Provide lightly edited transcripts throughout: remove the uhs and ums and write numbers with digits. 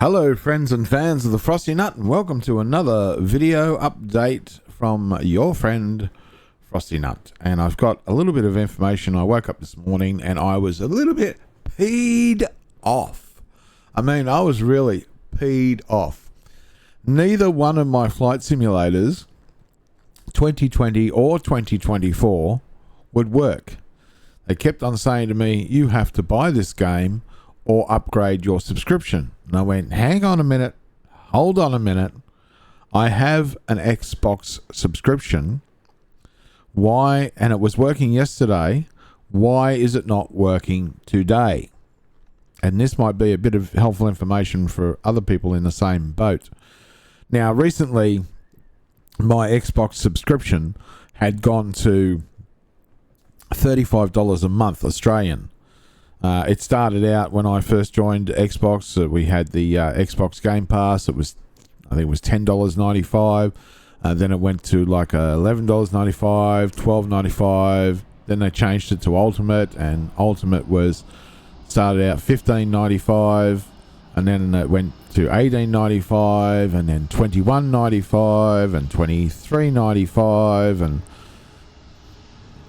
Hello friends and fans of the Frosty Nut, and welcome to another video update from your friend Frosty Nut. And I've got a little bit of information. I woke up this morning and I was a little bit peed off. I mean, I was really peed off. Neither one of my flight simulators, 2020 or 2024, would work. They kept on saying to me, you have to buy this game or upgrade your subscription. And I went, hang on a minute, hold on a minute. I have an Xbox subscription. Why? And it was working yesterday. Why is it not working today? And this might be a bit of helpful information for other people in the same boat. Now, recently, my Xbox subscription had gone to $35 a month Australian. It started out when I first joined Xbox. We had the Xbox Game Pass. I think it was $10.95. Then it went to like $11.95, $12.95. Then they changed it to Ultimate, and Ultimate started out $15.95, and then it went to $18.95, and then $21.95, and $23.95, and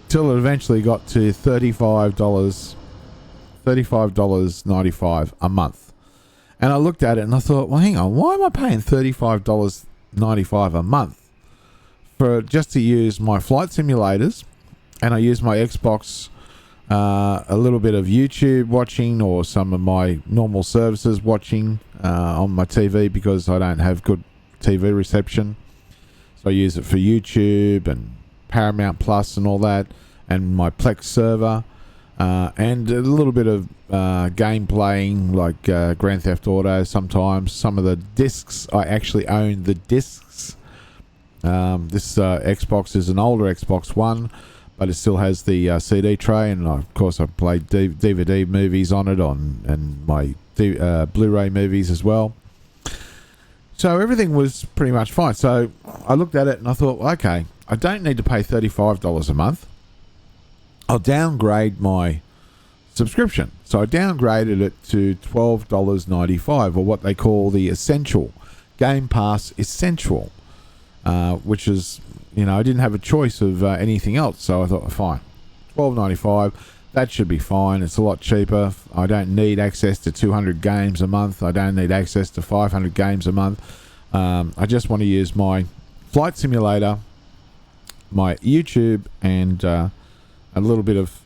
till it eventually got to $35.95 a month. And I looked at it and I thought, well, hang on, why am I paying $35.95 a month for just to use my flight simulators? And I use my Xbox, a little bit of YouTube watching, or some of my normal services watching on my TV, because I don't have good TV reception. So I use it for YouTube and Paramount Plus and all that, and my Plex server. And a little bit of game playing, like Grand Theft Auto sometimes. Some of the discs, I actually own the discs. This Xbox is an older Xbox One, but it still has the CD tray, and of course I've played DVD movies on it, and my Blu-ray movies as well. So everything was pretty much fine. So I looked at it and I thought, okay, I don't need to pay $35 a month. I'll downgrade my subscription. So I downgraded it to $12.95, or what they call the Essential. Game Pass Essential, which is, I didn't have a choice of anything else. So I thought, fine, $12.95, that should be fine. It's a lot cheaper. I don't need access to 200 games a month. I don't need access to 500 games a month. I just want to use my flight simulator, my YouTube, and a little bit of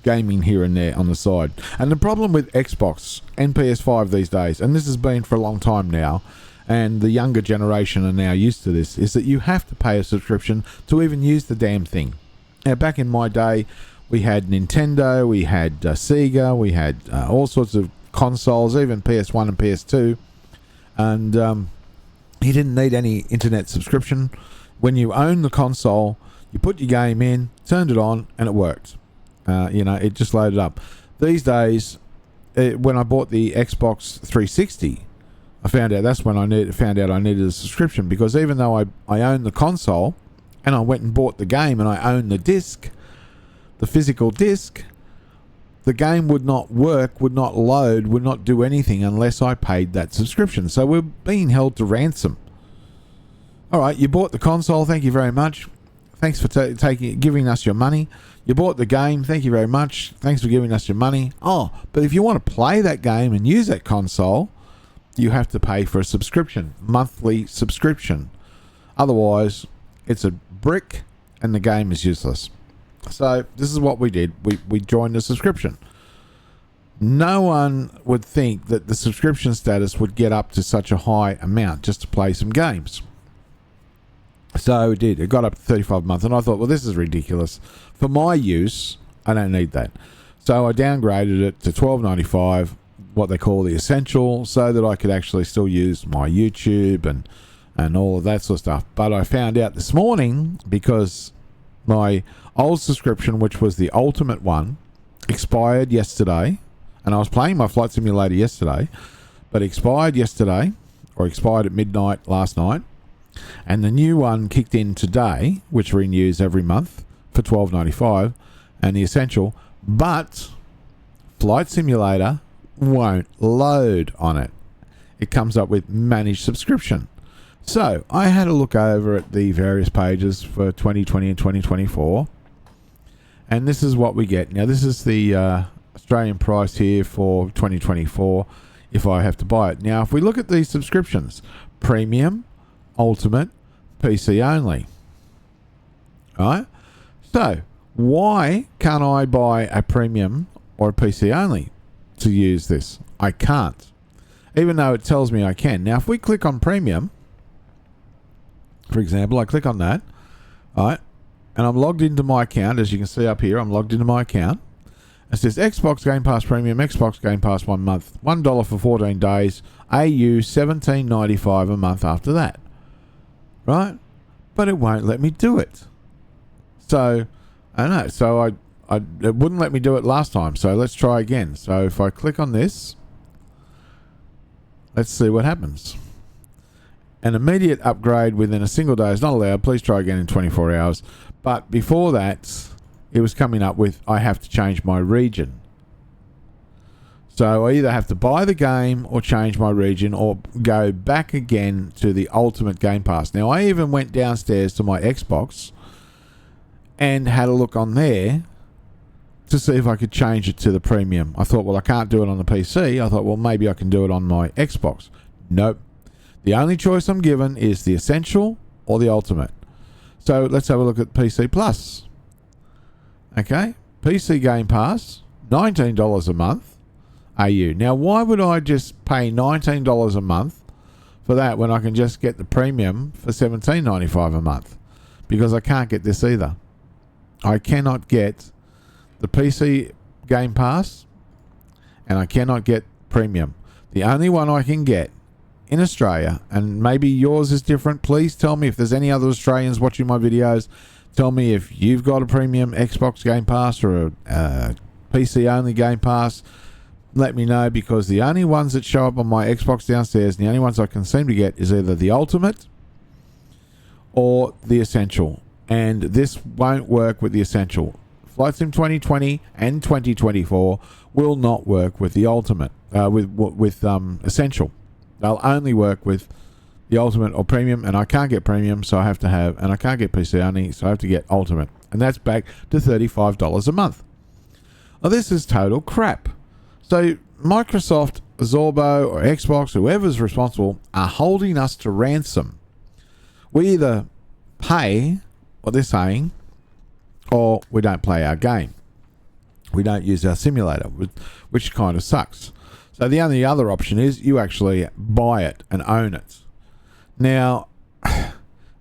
gaming here and there on the side. And the problem with Xbox and PS5 these days, and this has been for a long time now, and the younger generation are now used to this, is that you have to pay a subscription to even use the damn thing. Now, back in my day, we had Nintendo, we had Sega, we had all sorts of consoles, even PS1 and PS2, and you didn't need any internet subscription. When you own the console, you put your game in, turned it on, and it worked. It just loaded up. These days, when I bought the Xbox 360, I found out I needed a subscription, because even though I own the console, and I went and bought the game, and I own the disc, the physical disc, the game would not work, would not load, would not do anything unless I paid that subscription. So we're being held to ransom. All right, you bought the console, thank you very much. Thanks for giving us your money. You bought the game. Thank you very much. Thanks for giving us your money. Oh, but if you want to play that game and use that console, you have to pay for a subscription, monthly subscription. Otherwise, it's a brick and the game is useless. So this is what we did. We joined the subscription. No one would think that the subscription status would get up to such a high amount just to play some games. So it did. It got up to $35 a month, and I thought, well, this is ridiculous. For my use, I don't need that. So I downgraded it to $12.95, what they call the Essential, so that I could actually still use my YouTube and all of that sort of stuff. But I found out this morning, because my old subscription, which was the Ultimate one, expired yesterday, and I was playing my flight simulator yesterday, but expired yesterday, or expired at midnight last night. And the new one kicked in today, which renews every month for $12.95, and the Essential, but Flight Simulator won't load on it. it comes up with managed subscription. So I had a look over at the various pages for 2020 and 2024, and this is what we get. Now this is the Australian price here for 2024 if I have to buy it. Now if we look at these subscriptions, premium, ultimate, PC only. Right? So why can't I buy a premium or a PC only to use this? I can't, even though it tells me I can. Now if we click on premium, for example, I click on that, right, and I'm logged into my account. As you can see up here, I'm logged into my account. It says Xbox Game Pass Premium, Xbox Game Pass 1 month, $1 for 14 days, AU $17.95 a month after that. Right? But it won't let me do it. So, I don't know. So it wouldn't let me do it last time. So let's try again. So if I click on this, let's see what happens. An immediate upgrade within a single day is not allowed. Please try again in 24 hours. But before that, it was coming up with I have to change my region. So I either have to buy the game or change my region or go back again to the Ultimate Game Pass. Now, I even went downstairs to my Xbox and had a look on there to see if I could change it to the premium. I thought, well, I can't do it on the PC. I thought, well, maybe I can do it on my Xbox. Nope. The only choice I'm given is the Essential or the Ultimate. So let's have a look at PC Plus. Okay, PC Game Pass, $19 a month, AU. Now, why would I just pay $19 a month for that when I can just get the premium for $17.95 a month? Because I can't get this either. I cannot get the PC Game Pass and I cannot get premium. The only one I can get in Australia, and maybe yours is different, please tell me if there's any other Australians watching my videos. Tell me if you've got a premium Xbox Game Pass or a PC only Game Pass. Let me know, because the only ones that show up on my Xbox downstairs, and the only ones I can seem to get, is either the Ultimate or the Essential. And this won't work with the Essential. Flight Sim 2020 and 2024 will not work with the Ultimate, with Essential. They'll only work with the Ultimate or Premium, and I can't get Premium, so I have to have, and I can't get PC only, so I have to get Ultimate. And that's back to $35 a month. Well, this is total crap. So Microsoft, Asobo, or Xbox, whoever's responsible, are holding us to ransom. We either pay what they're saying, or we don't play our game. We don't use our simulator, which kind of sucks. So the only other option is you actually buy it and own it. Now,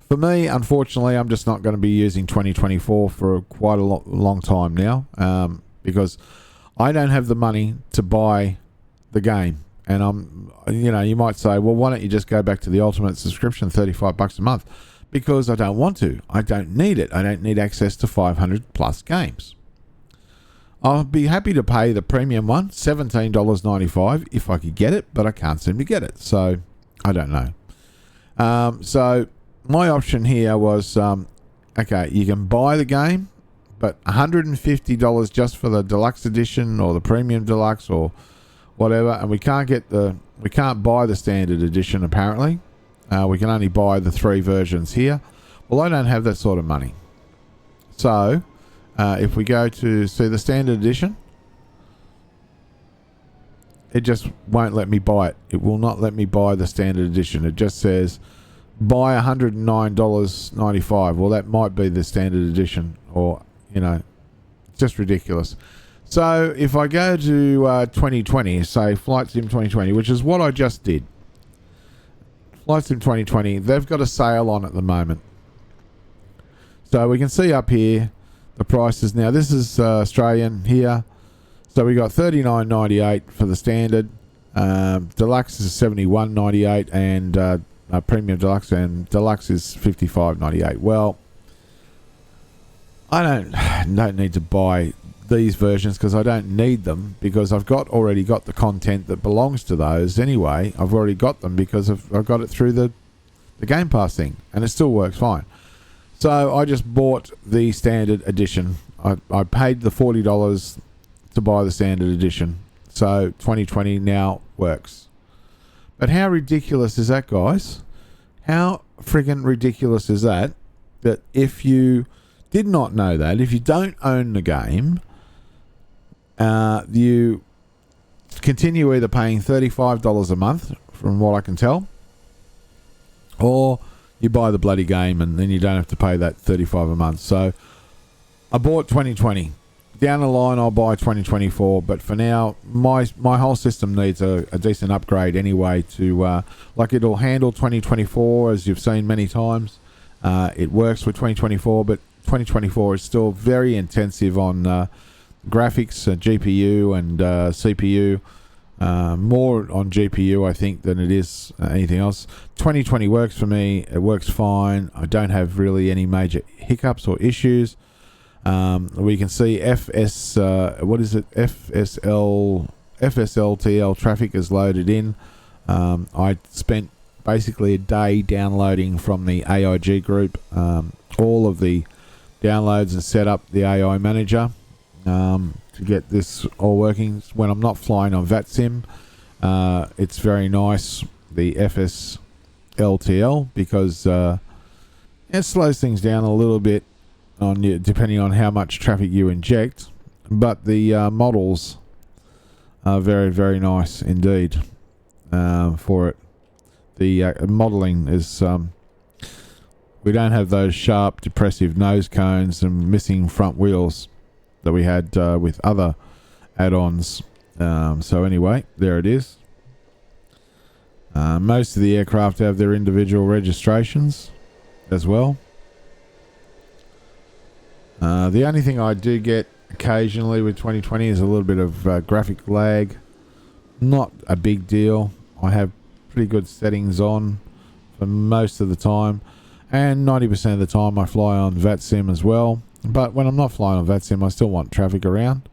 for me, unfortunately, I'm just not going to be using 2024 for quite a long time now, because I don't have the money to buy the game. And you might say, well, why don't you just go back to the Ultimate subscription, $35 a month? Because I don't want to. I don't need it. I don't need access to 500 plus games. I'll be happy to pay the premium one, $17.95, if I could get it, but I can't seem to get it. So I don't know. So my option here was, okay, you can buy the game, but $150 just for the deluxe edition or the premium deluxe or whatever, and we can't buy the standard edition apparently. We can only buy the 3 versions here. Well, I don't have that sort of money. So if we go to see the standard edition, it just won't let me buy it. It will not let me buy the standard edition. It just says buy $109.95. Well, that might be the standard edition, or it's just ridiculous. So if I go to 2020, say Flight Sim 2020, which is what I just did. Flight Sim 2020, they've got a sale on at the moment. So we can see up here the prices. Now this is Australian here. So we got $39.98 for the standard. Deluxe is $71.98, and premium deluxe, and deluxe is $55.98. Well, I don't need to buy these versions because I don't need them, because I've already got the content that belongs to those anyway. I've already got them because I've got it through the Game Pass thing, and it still works fine. So I just bought the standard edition. I paid the $40 to buy the standard edition. So 2020 now works. But how ridiculous is that, guys? How friggin' ridiculous is that? That if you did not know that, if you don't own the game, you continue either paying $35 a month, from what I can tell, or you buy the bloody game and then you don't have to pay that $35 a month. So I bought 2020. Down the line, I'll buy 2024. But for now, my whole system needs a decent upgrade anyway. To like, it'll handle 2024, as you've seen many times. It works with 2024, but 2024 is still very intensive on graphics, GPU and CPU. More on GPU, I think, than it is anything else. 2020 works for me. It works fine. I don't have really any major hiccups or issues. We can see FSLTL traffic is loaded in. I spent basically a day downloading from the AIG group all of the downloads and set up the AI manager to get this all working. When I'm not flying on VATSIM, it's very nice, the FSLTL, because it slows things down a little bit on you, depending on how much traffic you inject. But the models are very, very nice indeed for it. The modeling is... we don't have those sharp, depressive nose cones and missing front wheels that we had with other add-ons. So anyway, there it is. Most of the aircraft have their individual registrations as well. The only thing I do get occasionally with 2020 is a little bit of graphic lag. Not a big deal. I have pretty good settings on for most of the time, and 90% of the time I fly on VATSIM as well. But when I'm not flying on VATSIM, I still want traffic around,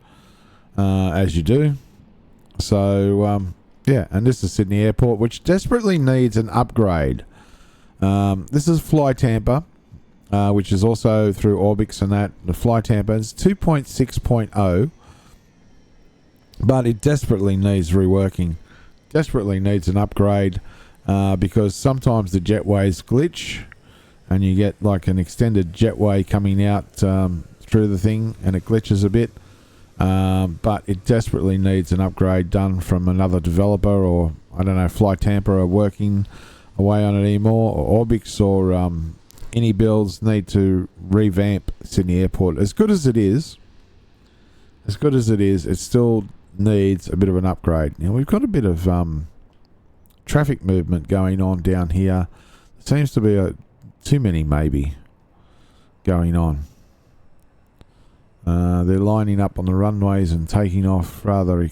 as you do. So yeah, and this is Sydney Airport, which desperately needs an upgrade. This is Fly Tampa, which is also through Orbix and that. The Fly Tampa is 2.6.0, but it desperately needs reworking. Desperately needs an upgrade because sometimes the jetways glitch and you get like an extended jetway coming out through the thing and it glitches a bit. But it desperately needs an upgrade done from another developer, or I don't know, Fly Tampa are working away on it anymore, or Orbix or any builds need to revamp Sydney Airport. As good as it is, it still needs a bit of an upgrade. Now we've got a bit of traffic movement going on down here. There seems to be too many maybe going on. They're lining up on the runways and taking off rather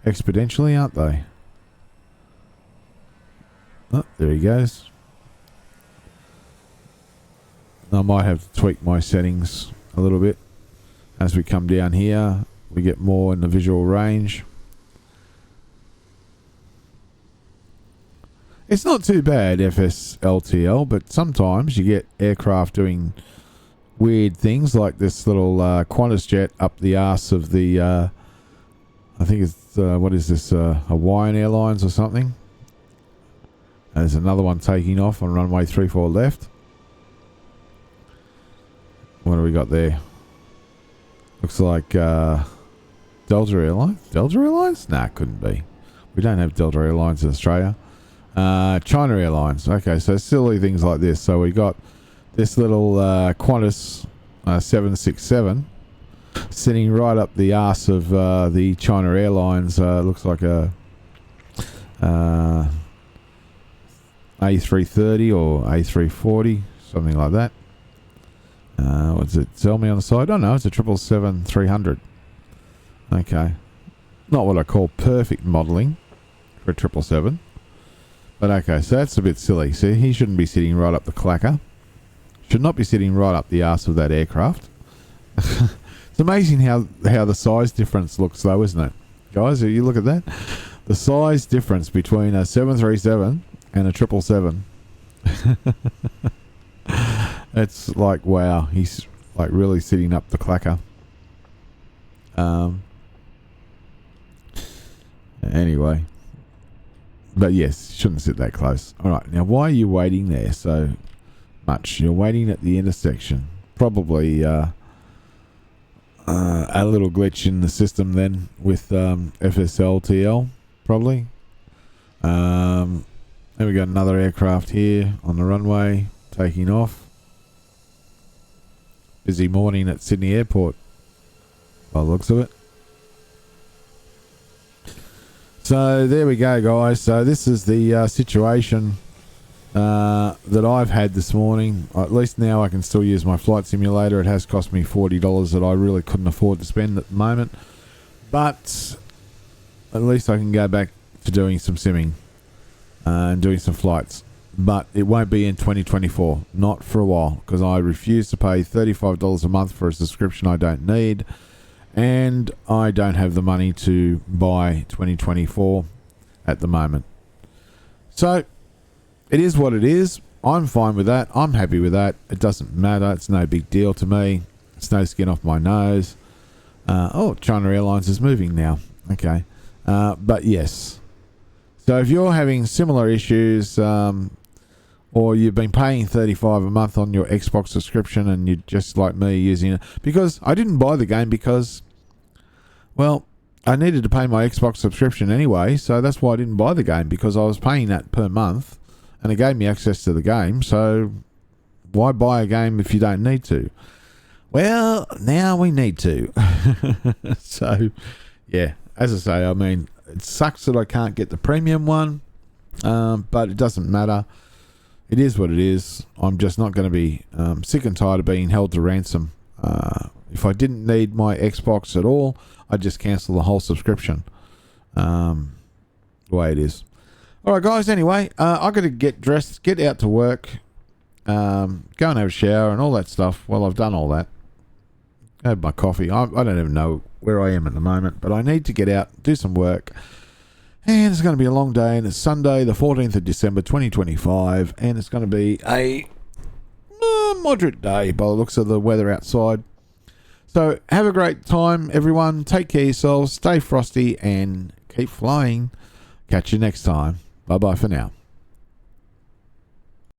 exponentially, aren't they? Oh, there he goes. I might have to tweak my settings a little bit. As we come down here, we get more in the visual range. It's not too bad, FSLTL, but sometimes you get aircraft doing weird things like this little Qantas jet up the arse of the I think it's what is this, Hawaiian Airlines or something. There's another one taking off on runway 34 left. What do we got there? Looks like Delta Airlines. Delta Airlines? Nah, couldn't be. We don't have Delta Airlines in Australia. China Airlines. Okay, so silly things like this. So we got this little Qantas 767 sitting right up the arse of the China Airlines. Looks like a A330 or A340, something like that. What does it tell me on the side? Oh no, it's a 777-300. Okay. Not what I call perfect modelling for a 777. But okay, so that's a bit silly. See, he shouldn't be sitting right up the clacker. Should not be sitting right up the arse of that aircraft. It's amazing how the size difference looks though, isn't it? Guys, you look at that. The size difference between a 737 and a 777. It's like, wow, he's like really sitting up the clacker. Anyway, But yes, shouldn't sit that close. All right, now why are you waiting there so much? You're waiting at the intersection. Probably a little glitch in the system then with FSLTL, probably. And we got another aircraft here on the runway taking off. Busy morning at Sydney Airport, by the looks of it. So there we go, guys. So this is the situation that I've had this morning. At least now I can still use my flight simulator. It has cost me $40 that I really couldn't afford to spend at the moment. But at least I can go back to doing some simming and doing some flights. But it won't be in 2024. Not for a while. Because I refuse to pay $35 a month for a subscription I don't need. And I don't have the money to buy 2024 at the moment. So, it is what it is. I'm fine with that. I'm happy with that. It doesn't matter. It's no big deal to me. It's no skin off my nose. China Airlines is moving now. Okay. But yes. So, if you're having similar issues, or you've been paying $35 a month on your Xbox subscription and you're just like me using it, because I didn't buy the game because, well, I needed to pay my Xbox subscription anyway, so that's why I didn't buy the game, because I was paying that per month and it gave me access to the game. So why buy a game if you don't need to? Well, now we need to. So yeah, as I say, I mean, it sucks that I can't get the premium one, but it doesn't matter. It is what it is. I'm just not going to be sick and tired of being held to ransom. If I didn't need my Xbox at all, I'd just cancel the whole subscription. The way it is. All right, guys. Anyway, I got to get dressed, get out to work, go and have a shower and all that stuff. Well, I've done all that. I had my coffee. I don't even know where I am at the moment, but I need to get out, do some work. And it's going to be a long day, and it's Sunday, the 14th of December, 2025, and it's going to be a moderate day by the looks of the weather outside. So have a great time, everyone. Take care of yourselves, stay frosty, and keep flying. Catch you next time. Bye-bye for now.